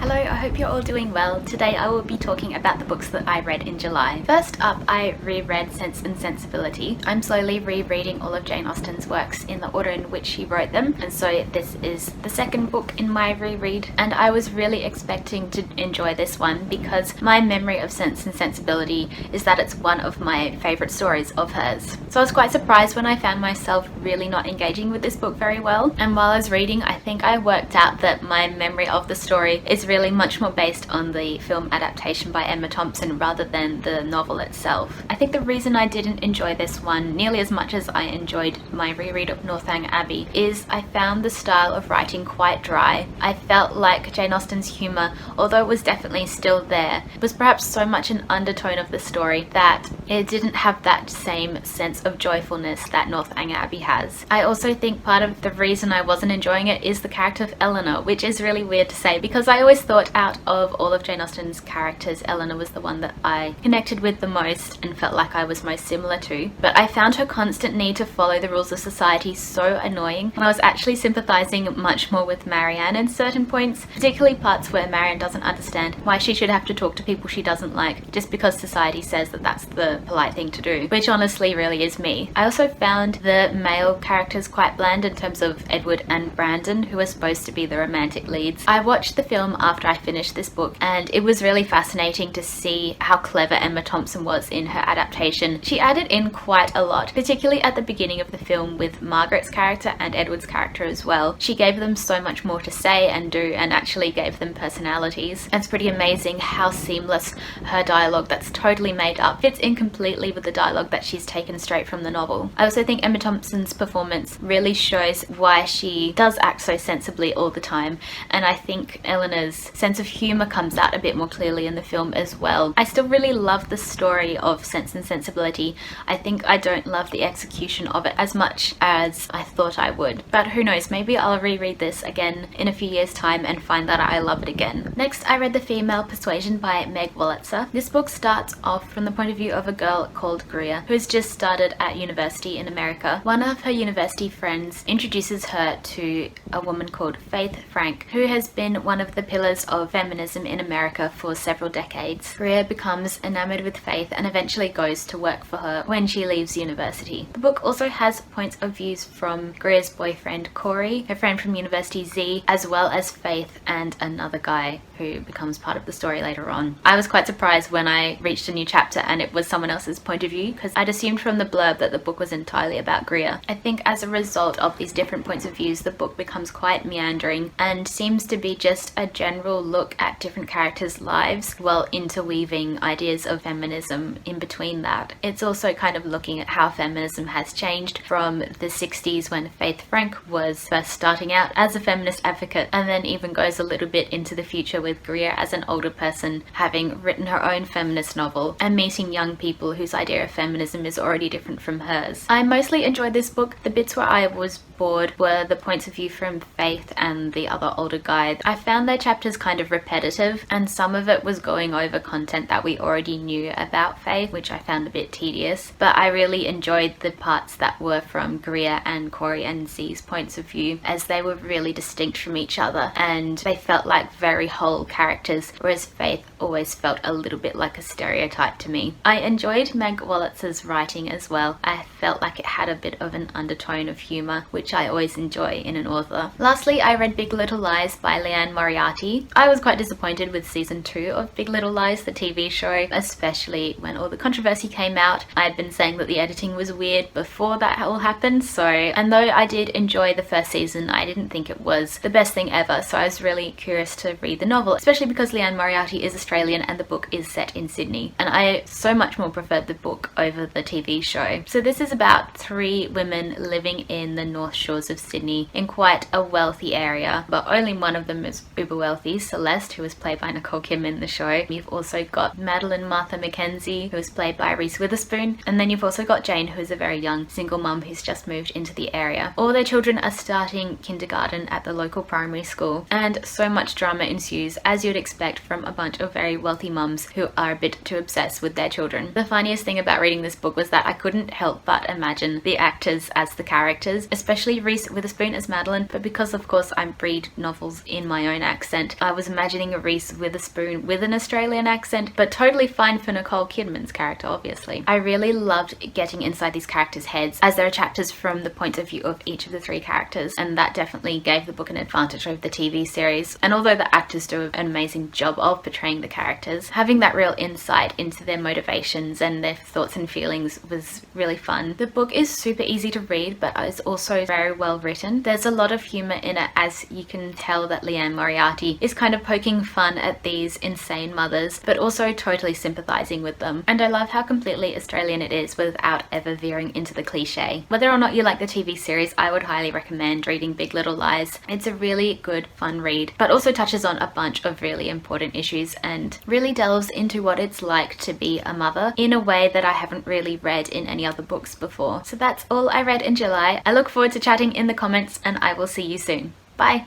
Hello, I hope you're all doing well. Today I will be talking about the books that I read in July. First up, I reread Sense and Sensibility. I'm slowly rereading all of Jane Austen's works in the order in which she wrote them, and so this is the second book in my reread, and I was really expecting to enjoy this one because my memory of Sense and Sensibility is that it's one of my favourite stories of hers. So I was quite surprised when I found myself really not engaging with this book very well, and while I was reading I think I worked out that my memory of the story is really much more based on the film adaptation by Emma Thompson rather than the novel itself. I think the reason I didn't enjoy this one nearly as much as I enjoyed my reread of Northanger Abbey is I found the style of writing quite dry. I felt like Jane Austen's humour, although it was definitely still there, was perhaps so much an undertone of the story that it didn't have that same sense of joyfulness that Northanger Abbey has. I also think part of the reason I wasn't enjoying it is the character of Eleanor, which is really weird to say because I always thought out of all of Jane Austen's characters, Eleanor was the one that I connected with the most and felt like I was most similar to. But I found her constant need to follow the rules of society so annoying, and I was actually sympathising much more with Marianne in certain points, particularly parts where Marianne doesn't understand why she should have to talk to people she doesn't like just because society says that that's the polite thing to do, which honestly really is me. I also found the male characters quite bland in terms of Edward and Brandon, who are supposed to be the romantic leads. I watched the film after I finished this book, and it was really fascinating to see how clever Emma Thompson was in her adaptation. She added in quite a lot, particularly at the beginning of the film with Margaret's character and Edward's character as well. She gave them so much more to say and do and actually gave them personalities. And it's pretty amazing how seamless her dialogue that's totally made up fits in completely with the dialogue that she's taken straight from the novel. I also think Emma Thompson's performance really shows why she does act so sensibly all the time, and I think Eleanor's sense of humour comes out a bit more clearly in the film as well. I still really love the story of Sense and Sensibility. I think I don't love the execution of it as much as I thought I would, but who knows, maybe I'll reread this again in a few years time and find that I love it again. Next, I read The Female Persuasion by Meg Wolitzer. This book starts off from the point of view of a girl called Greer who has just started at university in America. One of her university friends introduces her to a woman called Faith Frank, who has been one of the pillars of feminism in America for several decades. Greer becomes enamored with Faith and eventually goes to work for her when she leaves university. The book also has points of views from Greer's boyfriend Corey, her friend from university Z, as well as Faith and another guy who becomes part of the story later on. I was quite surprised when I reached a new chapter and it was someone else's point of view because I'd assumed from the blurb that the book was entirely about Greer. I think as a result of these different points of views, the book becomes quite meandering and seems to be just a general look at different characters' lives while interweaving ideas of feminism in between that. It's also kind of looking at how feminism has changed from the 60s when Faith Frank was first starting out as a feminist advocate, and then even goes a little bit into the future with Greer as an older person having written her own feminist novel and meeting young people whose idea of feminism is already different from hers. I mostly enjoyed this book. The bits where I was bored were the points of view from Faith and the other older guy. I found their chapters kind of repetitive, and some of it was going over content that we already knew about Faith, which I found a bit tedious, but I really enjoyed the parts that were from Greer and Corey and Z's points of view, as they were really distinct from each other and they felt like very whole characters, whereas Faith always felt a little bit like a stereotype to me. I enjoyed Meg Wolitzer's writing as well. I felt like it had a bit of an undertone of humour, which I always enjoy in an author. Lastly, I read Big Little Lies by Liane Moriarty. I was quite disappointed with season 2 of Big Little Lies, the TV show, especially when all the controversy came out. I'd been saying that the editing was weird before that all happened, and though I did enjoy the first season, I didn't think it was the best thing ever, so I was really curious to read the novel, especially because Liane Moriarty is Australian and the book is set in Sydney, and I so much more preferred the book over the TV show. So this is about 3 women living in the North Shores of Sydney in quite a wealthy area, but only one of them is uber wealthy, Celeste, who was played by Nicole Kim in the show. You've also got Madeline Martha Mackenzie, who is played by Reese Witherspoon, and then you've also got Jane, who is a very young single mum who's just moved into the area. All their children are starting kindergarten at the local primary school, and so much drama ensues, as you'd expect from a bunch of very wealthy mums who are a bit too obsessed with their children. The funniest thing about reading this book was that I couldn't help but imagine the actors as the characters, especially actually Reese Witherspoon as Madeline, but because of course I read novels in my own accent, I was imagining a Reese Witherspoon with an Australian accent, but totally fine for Nicole Kidman's character, obviously. I really loved getting inside these characters' heads, as there are chapters from the point of view of each of the three characters, and that definitely gave the book an advantage over the TV series. And although the actors do an amazing job of portraying the characters, having that real insight into their motivations and their thoughts and feelings was really fun. The book is super easy to read, but it's also very well written. There's a lot of humour in it, as you can tell that Liane Moriarty is kind of poking fun at these insane mothers, but also totally sympathising with them. And I love how completely Australian it is without ever veering into the cliche. Whether or not you like the TV series, I would highly recommend reading Big Little Lies. It's a really good, fun read, but also touches on a bunch of really important issues and really delves into what it's like to be a mother in a way that I haven't really read in any other books before. So that's all I read in July. I look forward to chatting in the comments, and I will see you soon. Bye!